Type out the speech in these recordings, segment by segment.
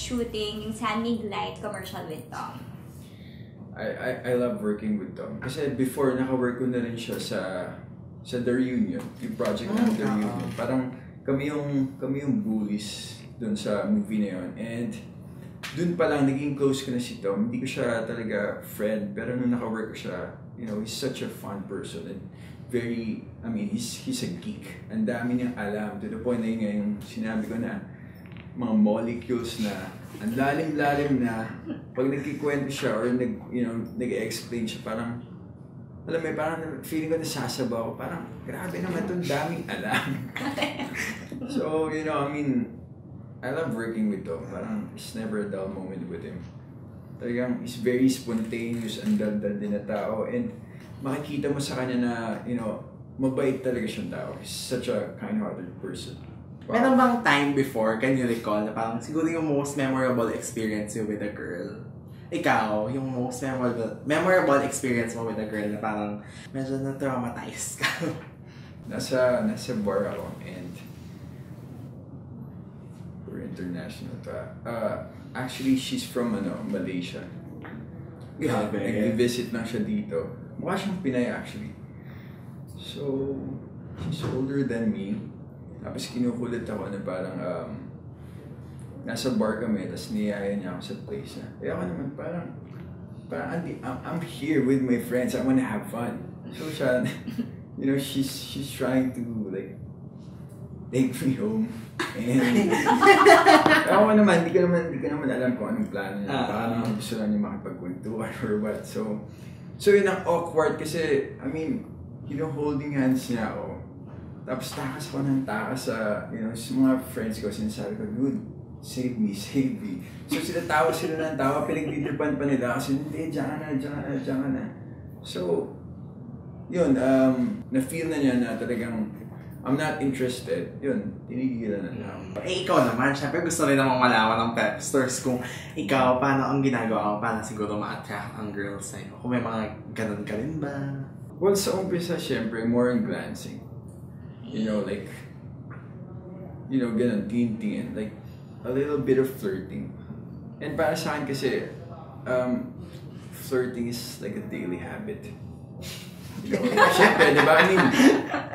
shooting yung Sunny Light commercial with Tom? I love working with Tom. Kasi before, naka-work ko na rin siya sa The Reunion, yung project ng The Reunion. Parang kami yung bullies dun sa movie na yun. And dun pa lang, naging close ko na si Tom. Hindi ko siya talaga friend, pero nung naka-work ko siya, you know, he's such a fun person and very, I mean, he's a geek. Ang dami niyang alam, to the point na yun yung sinabi ko na mga molecules na ang lalim-lalim na pag nagkikwento siya or nag-explain siya, parang alam mo, parang feeling ko nasasabaw ko, parang grabe naman itong daming alam. So, you know, I mean, I love working with Tom. Parang it's never a dull moment with him. Talagang he's very spontaneous, ang dal-dal din na tao, and makikita mo sa kanya na, you know, mabait talaga siyang tao. He's such a kind-hearted person. Wow. Meron bang time before, can you recall, na parang siguro yung most memorable experience you with a girl? Ikaw, yung most memorable experience mo with a girl na parang medyo na-traumatize ka. Nasa bar ako and we're international pa. Actually, she's from Malaysia. Grabe. Nag-visit lang siya dito. Mukha siyang Pinay actually. So, she's older than me. Tapos kinukulit ako na parang nasa bar kami, tapos niyaya niya ako sa place na. Kaya ako naman parang I'm here with my friends, I wanna have fun. So siya, you know, she's trying to like take me home. And ako naman, di ka naman alam kung anong plano niya. Baka naman gusto lang niya makipagkwentuhan or what. So yun ang awkward kasi, I mean, you know, holding hands niya ako. Tapos takas ko ng takas sa, you know, sa mga friends ko, sinasabi ko, dude, save me. So sila ng tawa, pinagditripan pa nila kasi, hindi, diyan ka na. So, yun, na-feel na niya na talagang, I'm not interested. Yun, tinigilan na niya. Eh, ikaw naman, syempre gusto rin namang malaman ng pep stores kung ikaw, paano ang ginagawa mo, paano siguro ma-attract ang girls sa'yo. Kung may mga ganun ka rin ba? Well, sa umpisa, syempre, more on glancing. You know, like, you know, ganun, tingin, like, a little bit of flirting. And para sa akin kasi, flirting is like a daily habit. You know, syempre, di ba? I mean,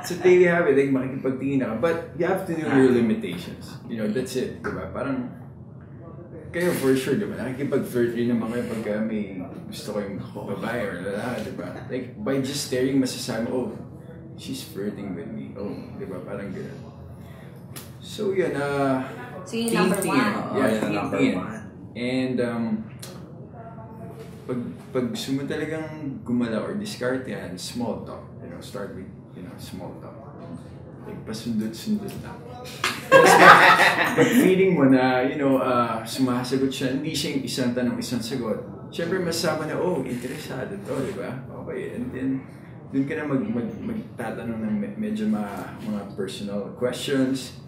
it's a daily habit, like, makikipagtingin ka. But you have to know your limitations. You know, that's it, di ba? Parang, kayo for sure, di ba? Nakikipag-flirt rin naman kayo pagka may gusto kayong babae or lalaki, di ba? Like, by just staring, masasabi, oh, she's flirting with me. Oh, di ba? Parang gano'n. So, yun, so, yun number one. Yeah, number one. And, pag gusto mo talagang gumala or discard yan, small talk. You know, start with, you know, small talk. Like, pasundot-sundot lang. Pag feeling mo na, you know, sumasagot siya, hindi siya yung isang tanong, isang sagot. Siyempre, masama na, oh, interesado to, di ba? Okay, and then, doon ka na magtatanong ng medyo mga personal questions.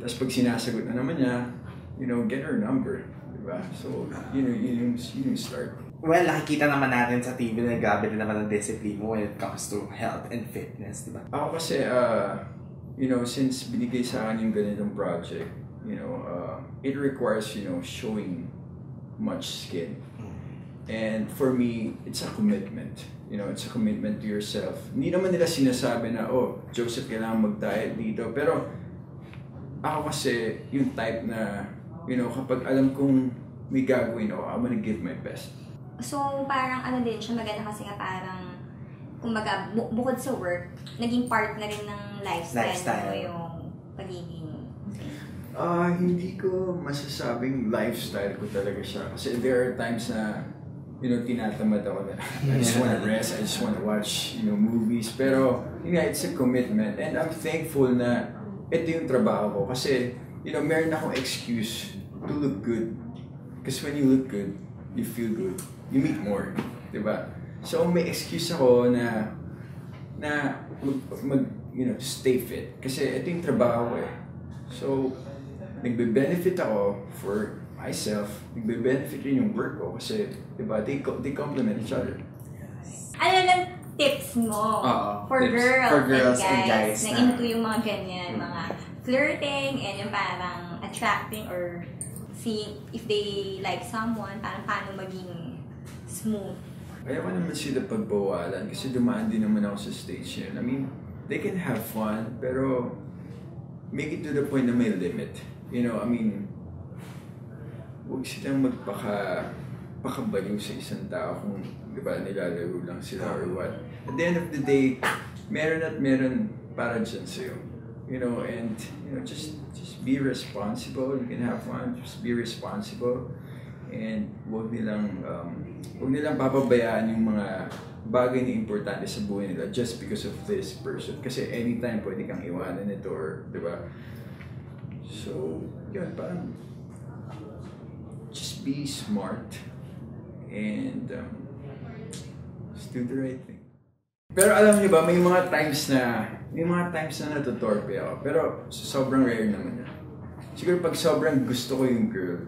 Tapos pag sinasagot na naman niya, you know, get her number. Diba? So, yun yung start. Well, nakikita naman natin sa TV na grabe din naman ang discipline mo when it comes to health and fitness, diba? Ako kasi, you know, since binigay sa akin yung ganitong project, you know, it requires, you know, showing much skin. And for me, it's a commitment. You know, it's a commitment to yourself. Hindi naman nila sinasabi na, oh, Joseph, kailangan mag-diet dito. Pero ako kasi yung type na, you know, kapag alam kong may gagawin ako, I'm gonna give my best. So, parang ano din siya, maganda kasi nga parang, kumbaga, bukod sa work, naging part na rin ng lifestyle. Mo yung pagiging... Hindi ko masasabing lifestyle ko talaga siya. Kasi there are times na, you know, tinatamad ako na I just want to rest, I just want to watch, you know, movies. Pero, yun nga, it's a commitment. And I'm thankful na ito yung trabaho ko. Kasi, you know, meron akong excuse to look good. Because when you look good, you feel good. You meet more. Diba? So, may excuse ako na you know, to stay fit. Kasi ito yung trabaho ko eh. So, nagbe-benefit ako for myself, nagbe-benefit rin yung work ko kasi, diba, they complement each other. Ano lang tips mo for girls and guys na into yung mga ganyan, mga flirting and yung parang attracting or see if they like someone, parang paano maging smooth. Kaya ko naman sila pagbawalan kasi dumaan din naman ako sa stage yun. I mean, they can have fun, pero make it to the point na may limit. You know, I mean, huwag silang pakabaliw sa isang tao kung, di ba, nilalaro lang sila or what. At the end of the day, meron at meron para dyan sa'yo. You know, and, you know, just be responsible. You can have fun, just be responsible. And huwag nilang papabayaan yung mga bagay na importante sa buhay nila just because of this person. Kasi anytime pwede kang iwanan ito or, di ba? So, yun, parang just be smart and just do the right thing. Pero alam niyo ba, may mga times na natutorpe ako. Pero sobrang rare naman yan. Siguro pag sobrang gusto ko yung girl,